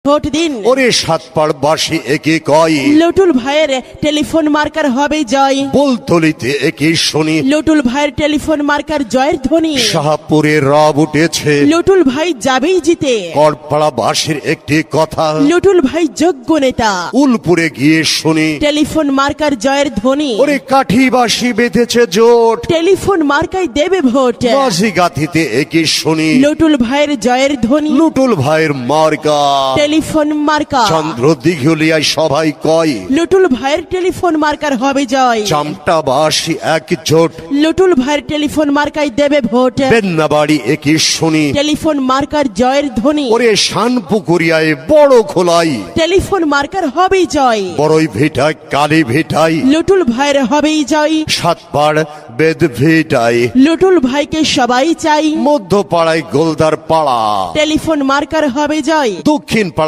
Vote দিন। ওরে সাতপাড়বাসী একে কয়, লটুল ভাইয়ের টেলিফোন মার্কার হবে জয়। বলতলিতে একে শুনি, লটুল ভাইয়ের টেলিফোন মার্কার জয়ের ধ্বনি। শাহপুরে রব উঠেছে, লটুল ভাই যাবেই জিতে। করপাড়াবাসীর একটি কথা, লটুল ভাই যোগ্য নেতা। উলপুরে গিয়ে শুনি, টেলিফোন মার্কার জয়ের ধ্বনি। ওরে কাঠিবাসী বেঁধেছে জোট, টেলিফোন মার্কায় দেবে ভোট। মাঝি গাথিতে একে শুনি, লটুল ভাইয়ের জয়ের ধ্বনি। লুটুল ভাইয়ের মার্কা। টেলিফোন মার্কা। চন্দ্র দিঘলিয়ায় সবাই কয়, লটুল ভাইয়ের টেলিফোন মার্কার হবে জয়। চামটাবাসী একজোট, লটুল ভাইয়ের টেলিফোন মার্কায় দেবে ভোট। বেন্নাবাড়ি একে শুনি, টেলিফোন মার্কার জয়ের ধ্বনি। ওরে শানপুকুরিয়ায় বড় খোলাই, টেলিফোন মার্কার হবেই জয়। বড়ই ভিটায় কালী ভিটাই, লটুল ভাইয়ের হবেই জয়। সাতপাড় বেদ ভিটাই, লটুল ভাইকে সবাই চাই। মধ্যপাড়ায় গোলদার পাড়া, টেলিফোন মার্কার হবে জয়। দক্ষিণ পাড়া